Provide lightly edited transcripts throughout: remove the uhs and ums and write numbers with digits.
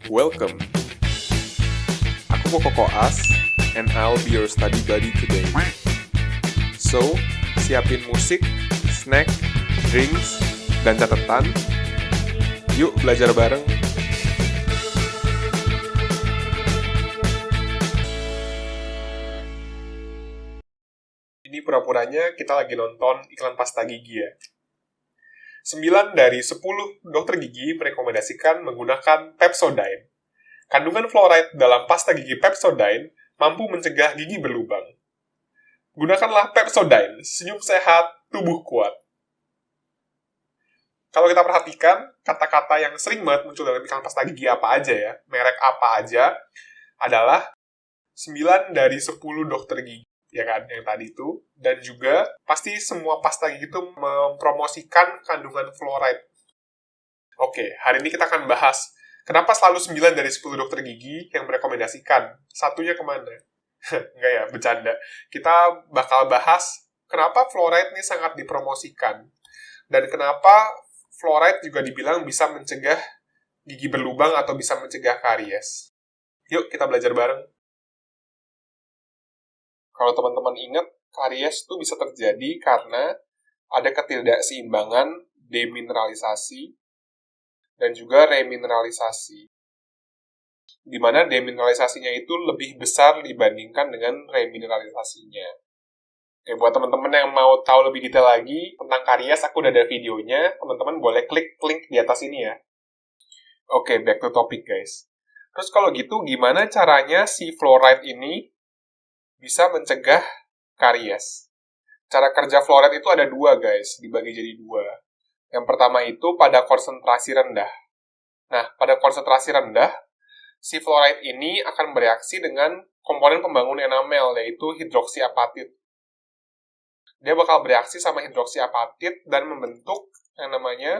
Welcome. Aku Koko Koas, and I'll be your study buddy today. So, siapin musik, snack, drinks, dan catatan. Yuk belajar bareng. Ini pura-puranya kita lagi nonton iklan pasta gigi ya. 9 dari 10 dokter gigi merekomendasikan menggunakan Pepsodent. Kandungan fluoride dalam pasta gigi Pepsodent mampu mencegah gigi berlubang. Gunakanlah Pepsodent, senyum sehat, tubuh kuat. Kalau kita perhatikan, kata-kata yang sering banget muncul dalam iklan pasta gigi apa aja ya, merek apa aja, adalah 9 dari 10 dokter gigi. Ya kan, yang tadi itu. Dan juga, pasti semua pasta gigi itu mempromosikan kandungan fluoride. Oke, hari ini kita akan bahas kenapa selalu 9 dari 10 dokter gigi yang merekomendasikan. Satunya kemana? Enggak ya, bercanda. Kita bakal bahas kenapa fluoride ini sangat dipromosikan. Dan kenapa fluoride juga dibilang bisa mencegah gigi berlubang atau bisa mencegah karies. Yuk, kita belajar bareng. Kalau teman-teman ingat, karies itu bisa terjadi karena ada ketidakseimbangan demineralisasi dan juga remineralisasi. Di mana demineralisasinya itu lebih besar dibandingkan dengan remineralisasinya. Oke, buat teman-teman yang mau tahu lebih detail lagi tentang karies, aku udah ada videonya. Teman-teman boleh klik link di atas ini ya. Oke, back to topic guys. Terus kalau gitu, gimana caranya si fluoride ini bisa mencegah karies? Cara kerja fluoride itu ada dua guys, dibagi jadi dua. Yang pertama itu pada konsentrasi rendah. Nah, pada konsentrasi rendah, si fluoride ini akan bereaksi dengan komponen pembangun enamel, yaitu hidroksiapatit. Dia bakal bereaksi sama hidroksiapatit dan membentuk yang namanya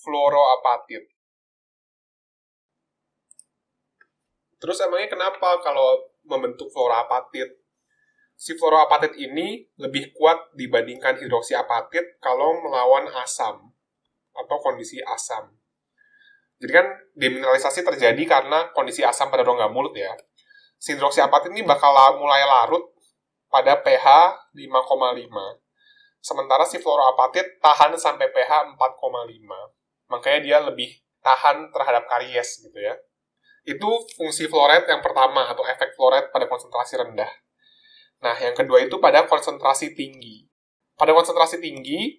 fluoroapatit. Terus emangnya kenapa kalau membentuk fluoroapatit? Si fluoroapatit ini lebih kuat dibandingkan hidroksiapatit kalau melawan asam atau kondisi asam. Jadi kan demineralisasi terjadi karena kondisi asam pada rongga mulut ya. Si hidroksiapatit ini bakal mulai larut pada pH 5,5. Sementara si fluoroapatit tahan sampai pH 4,5. Makanya dia lebih tahan terhadap karies gitu ya. Itu fungsi fluoride yang pertama atau efek fluoride pada konsentrasi rendah. Nah, yang kedua itu pada konsentrasi tinggi. Pada konsentrasi tinggi,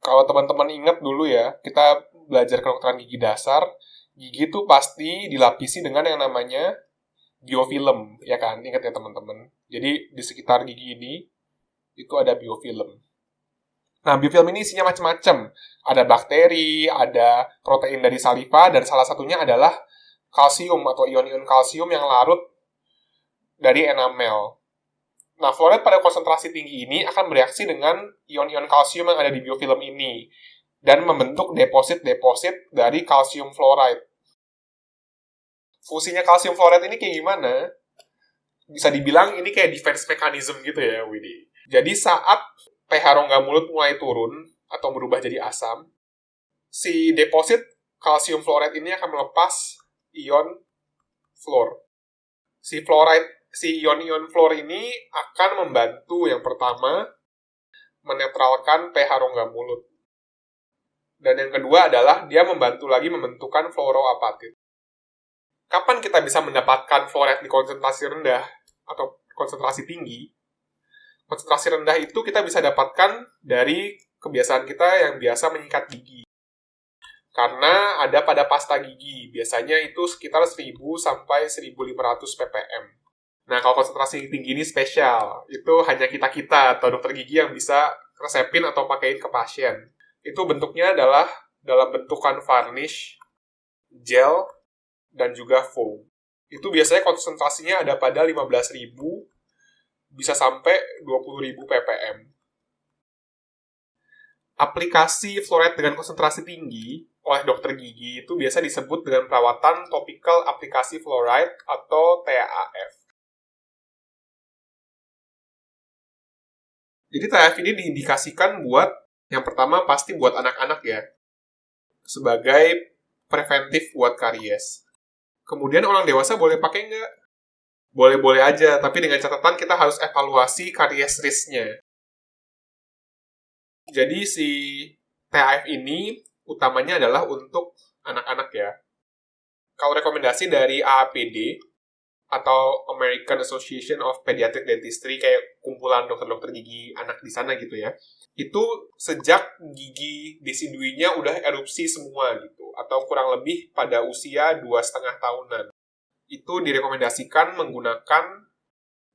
kalau teman-teman ingat dulu ya, kita belajar kedokteran gigi dasar, gigi itu pasti dilapisi dengan yang namanya biofilm, ya kan? Ingat ya teman-teman. Jadi, di sekitar gigi ini, itu ada biofilm. Nah, biofilm ini isinya macam-macam. Ada bakteri, ada protein dari saliva, dan salah satunya adalah kalsium atau ion-ion kalsium yang larut dari enamel. Nah, fluoride pada konsentrasi tinggi ini akan bereaksi dengan ion-ion kalsium yang ada di biofilm ini dan membentuk deposit-deposit dari kalsium fluoride. Fungsinya kalsium fluoride ini kayak gimana? Bisa dibilang ini kayak defense mechanism gitu ya, Widi. Jadi saat pH rongga mulut mulai turun atau berubah jadi asam, si deposit kalsium fluoride ini akan melepas ion fluor. Si ion-ion fluor ini akan membantu yang pertama menetralkan pH rongga mulut. Dan yang kedua adalah dia membantu lagi membentukkan fluoroapatit. Kapan kita bisa mendapatkan fluoride di konsentrasi rendah atau konsentrasi tinggi? Konsentrasi rendah itu kita bisa dapatkan dari kebiasaan kita yang biasa menyikat gigi. Karena ada pada pasta gigi, biasanya itu sekitar 1000 sampai 1500 ppm. Nah, kalau konsentrasi tinggi ini spesial. Itu hanya kita-kita atau dokter gigi yang bisa resepin atau pakein ke pasien. Itu bentuknya adalah dalam bentukan varnish, gel, dan juga foam. Itu biasanya konsentrasinya ada pada 15.000, bisa sampai 20.000 ppm. Aplikasi fluoride dengan konsentrasi tinggi oleh dokter gigi itu biasa disebut dengan perawatan topical aplikasi fluoride atau TAF. Jadi TAF ini diindikasikan buat, yang pertama pasti buat anak-anak ya. sebagai preventif buat karies. Kemudian orang dewasa boleh pakai nggak? Boleh-boleh aja, tapi dengan catatan kita harus evaluasi karies risknya. Jadi si TAF ini utamanya adalah untuk anak-anak ya. Kalau rekomendasi dari AAPD atau American Association of Pediatric Dentistry, kayak kumpulan dokter-dokter gigi anak di sana gitu ya, itu sejak gigi desiduinya udah erupsi semua gitu, atau kurang lebih pada usia 2,5 tahunan. Itu direkomendasikan menggunakan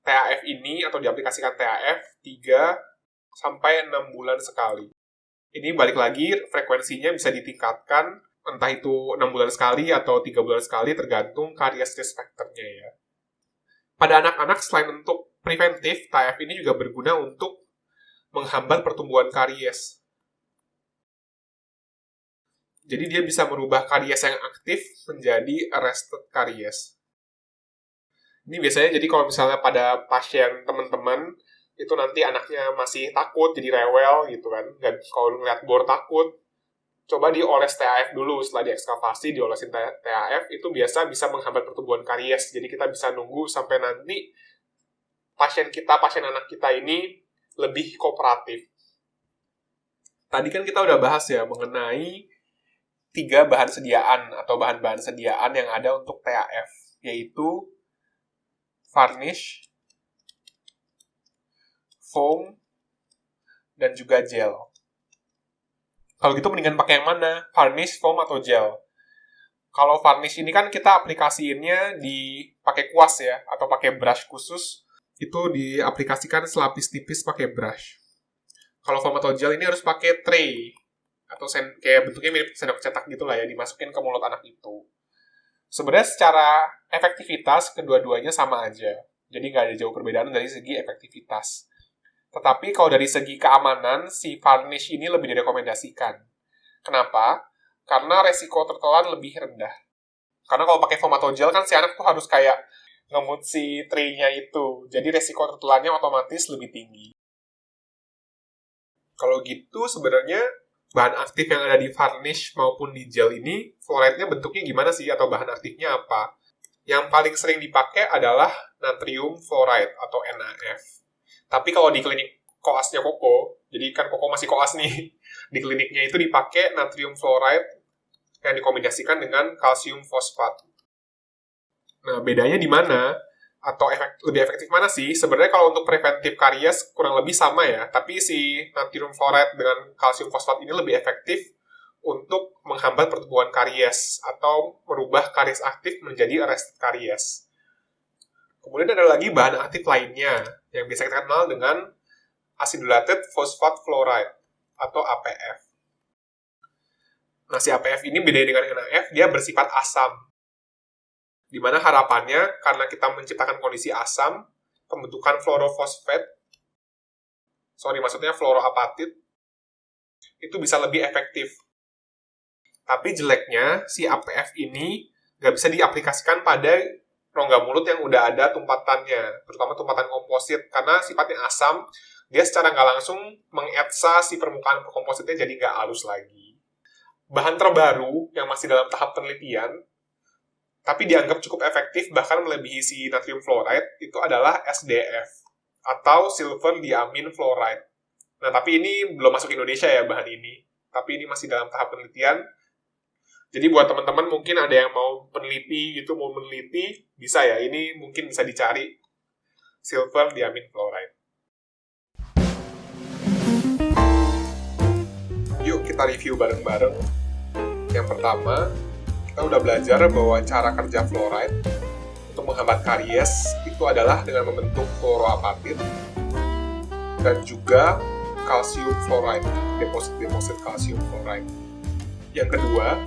TAF ini atau diaplikasikan TAF 3-6 bulan sekali. Ini balik lagi, frekuensinya bisa ditingkatkan, entah itu 6 bulan sekali atau 3 bulan sekali, tergantung karies risk factor-nya ya. Pada anak-anak, selain untuk preventif, TAF ini juga berguna untuk menghambat pertumbuhan karies. Jadi dia bisa merubah karies yang aktif menjadi arrested karies. Ini biasanya jadi kalau misalnya pada pasien teman-teman, itu nanti anaknya masih takut, jadi rewel gitu kan. Dan kalau ngeliat bor takut, coba dioles TAF dulu. Setelah diekskavasi, diolesin TAF, itu biasa bisa menghambat pertumbuhan karies. Jadi kita bisa nunggu sampai nanti pasien anak kita ini lebih kooperatif. Tadi kan kita udah bahas ya mengenai 3 bahan sediaan atau bahan-bahan sediaan yang ada untuk TAF, yaitu varnish, foam, dan juga gel. Kalau gitu mendingan pakai yang mana? Varnish, foam, atau gel? Kalau varnish ini kan kita aplikasiinnya pakai kuas ya, atau pakai brush khusus. Itu diaplikasikan selapis tipis pakai brush. Kalau foam atau gel ini harus pakai tray, atau kayak bentuknya mirip sendok cetak gitu lah ya, dimasukin ke mulut anak itu. Sebenarnya secara efektivitas, kedua-duanya sama aja. Jadi nggak ada jauh perbedaan dari segi efektivitas. Tetapi kalau dari segi keamanan, si varnish ini lebih direkomendasikan. Kenapa? Karena resiko tertelan lebih rendah. Karena kalau pakai foam atau gel kan si anak tuh harus kayak ngemut si tray-nya itu. Jadi resiko tertelannya otomatis lebih tinggi. Kalau gitu sebenarnya bahan aktif yang ada di varnish maupun di gel ini, fluoride-nya bentuknya gimana sih? Atau bahan aktifnya apa? Yang paling sering dipakai adalah natrium fluoride atau NaF. Tapi kalau di klinik koasnya Koko, jadi kan Koko masih koas nih, di kliniknya itu dipakai natrium fluoride yang dikombinasikan dengan kalsium fosfat. Nah, bedanya di mana? Atau lebih efektif mana sih? Sebenarnya kalau untuk preventif karies kurang lebih sama ya, tapi si natrium fluoride dengan kalsium fosfat ini lebih efektif untuk menghambat pertumbuhan karies atau merubah karies aktif menjadi arrested karies. Kemudian ada lagi bahan aktif lainnya yang biasa kita kenal dengan acidulated phosphate fluoride atau APF. Nah, si APF ini beda dengan NaF, dia bersifat asam. Di mana harapannya, karena kita menciptakan kondisi asam, pembentukan fluoroapatit, itu bisa lebih efektif. Tapi jeleknya, si APF ini nggak bisa diaplikasikan pada rongga mulut yang udah ada tumpatannya, terutama tumpatan komposit, karena sifatnya asam, dia secara nggak langsung mengetsa si permukaan kompositnya jadi nggak halus lagi. Bahan terbaru yang masih dalam tahap penelitian, tapi dianggap cukup efektif bahkan melebihi si natrium fluoride, itu adalah SDF atau silver diamine fluoride. Nah, tapi ini belum masuk Indonesia ya bahan ini. Tapi ini masih dalam tahap penelitian. Jadi buat teman-teman mungkin ada yang mau meneliti, bisa ya. Ini mungkin bisa dicari silver diamine fluoride. Yuk kita review bareng-bareng. Yang pertama, kita udah belajar bahwa cara kerja fluoride untuk menghambat karies itu adalah dengan membentuk fluoroapatit dan juga kalsium fluoride, deposit kalsium fluoride. Yang kedua,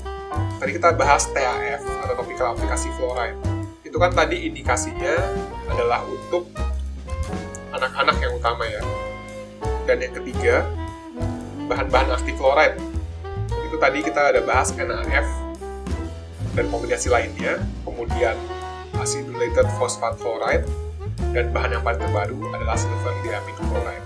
tadi kita bahas TAF atau topical aplikasi fluoride. Itu kan tadi indikasinya adalah untuk anak-anak yang utama ya. Dan yang ketiga, bahan-bahan aktif fluoride. Itu tadi kita ada bahas NaF dan kombinasi lainnya, kemudian acidulated phosphate fluoride, dan bahan yang paling terbaru adalah silver diamine fluoride.